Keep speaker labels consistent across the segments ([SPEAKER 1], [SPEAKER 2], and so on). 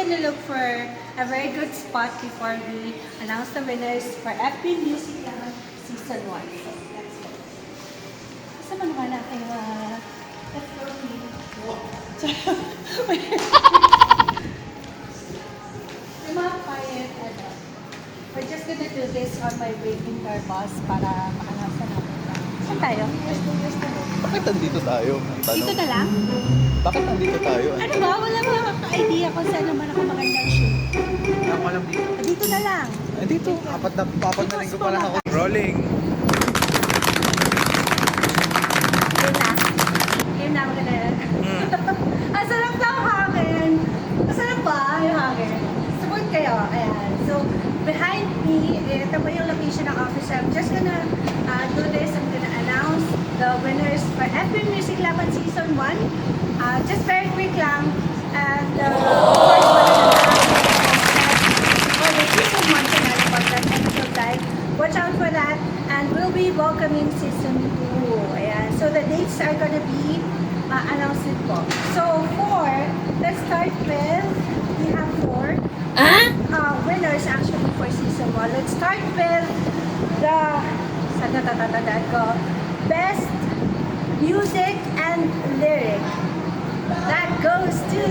[SPEAKER 1] gonna look for a very good spot before we announce the winners for FB Music Season 1. So, let's go. Kasi man naman natin let's go. May mga quiet, we're just gonna do this on my waiting car bus para makanasa natin. Saan tayo?
[SPEAKER 2] Bakit nandito tayo?
[SPEAKER 1] Dito na lang?
[SPEAKER 2] Bakit nandito tayo?
[SPEAKER 1] Ano ba? Wala ba idea kung saan naman ako magandang shoot?
[SPEAKER 2] Hindi ko alam dito.
[SPEAKER 1] Dito na lang.
[SPEAKER 2] Dito. Apat na linggo pa lang ako. Rolling.
[SPEAKER 1] Yun na. Yun na, maganda yan. Ang sarap ng hangin. Ang sarap ba yung hangin? Support kayo. Ayan. So, behind me, ito po yung location ng office. I'm just gonna do this. I'm gonna announce the winners for FB Music Laban Season 1. Just very quick lang. And of course, for the Season 1 finale podcast episode live. Watch out for that. And we'll be welcoming Season 2. Ayan. So the dates are gonna be announced po. So let's start with, we have 4 winners actually for Season 1. Let's start with the, saan natatandaan ko? Best Music and Lyric. That goes to,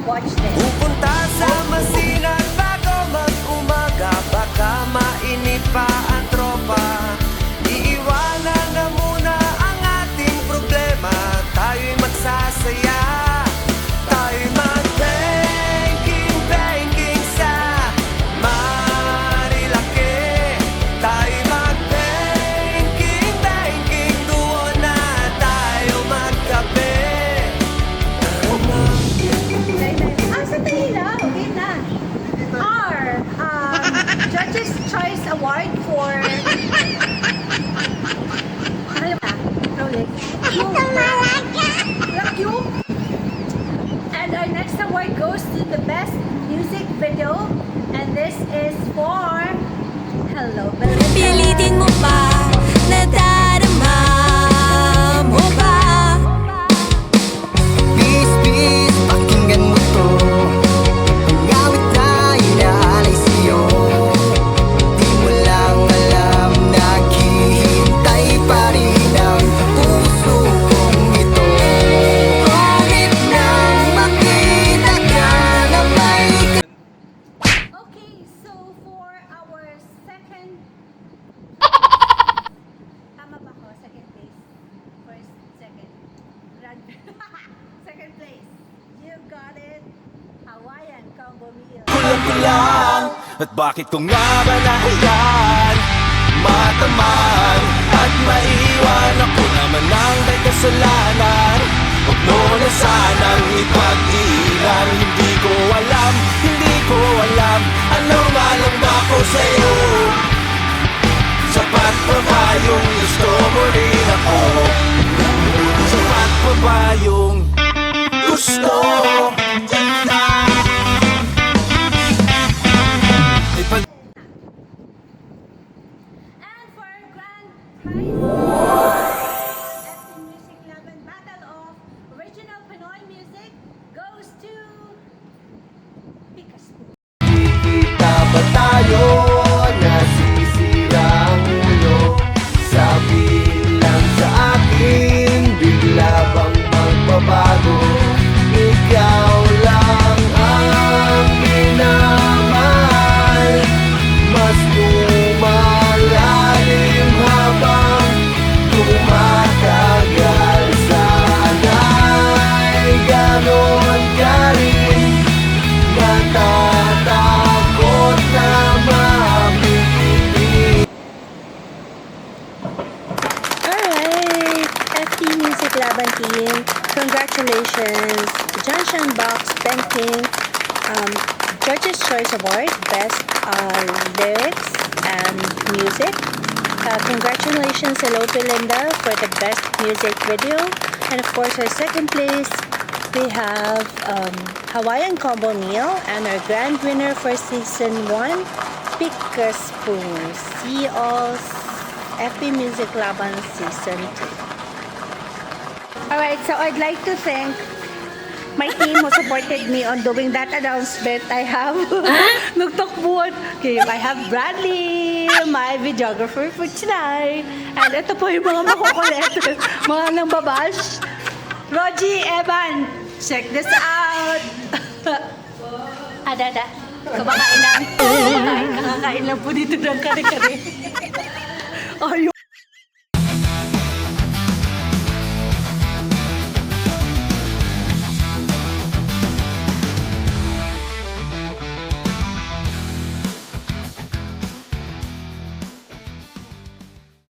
[SPEAKER 1] watch this.
[SPEAKER 3] Pupunta sa Masinan bago mag-umaga, baka mainit pa ang tropa. Iiwanan na muna ang ating problema, tayo'y magsasaya. Tayo'y mag-banking sa Marilake. Tayo'y mag-banking, doon na tayo magkape.
[SPEAKER 1] Sa Taylor, okay na. R, Judge's Choice Award for, ano ba? Rolex. Q. And our next award goes to the best music video. And this is for Hello Belinda.
[SPEAKER 4] Pilitin mo pa, nadarama mo ba?
[SPEAKER 3] Bis, pakinggan mo to. Ang awit na inaalay sa'yo. Di mo lang alam, naghihintay pa rin ang puso kong ito. Ngunit nang makita ka na may
[SPEAKER 1] Okay, so for our second, tama ba ko? Second place? First, second. Second place. You got it. Hawaiian Combo Meal.
[SPEAKER 3] kulang. At bakit ko nga ba nahiyan? Mataman at maiwan, ako naman ang may kasalanan. Huwag mo na sanang ipag-ilan. Hindi ko alam, anong alam ba ko sa'yo? Sapat pa ba yung gusto mo rin ako? Sapat pa ba yung gusto?
[SPEAKER 1] And for our grand prize, FB Music Laban Battle of Original Pinoy Music goes to Picaspo.
[SPEAKER 3] Kita ba tayo nasisira ang ulo? Sabi lang sa akin, bigla bang magbabago? Ikaw lang ang minamahal. Mas lumalalim habang tumatagal. Sana'y ganon ka rin. Natatakot na mapipili.
[SPEAKER 5] Alright, FT Music Laban team, congratulations! Junction Box Banking Judge's Choice Award, Best Lyrics and Music. Congratulations Hello Belinda for the Best Music Video. And of course, our second place, we have Hawaiian Combo Meal. And our grand winner for Season 1, Picaspo. See you all FB Music Laban Season 2.
[SPEAKER 1] Alright, so I'd like to thank my team who supported me on doing that announcement. I have nagtakbuhan. Okay, I have Bradley, my videographer for tonight. And ito po yung mga makukulit, mga nang babash. Rogie, Evan, check this out. Ada. Kumakain lang. Nakakain lang po dito ng kare-kare. Are you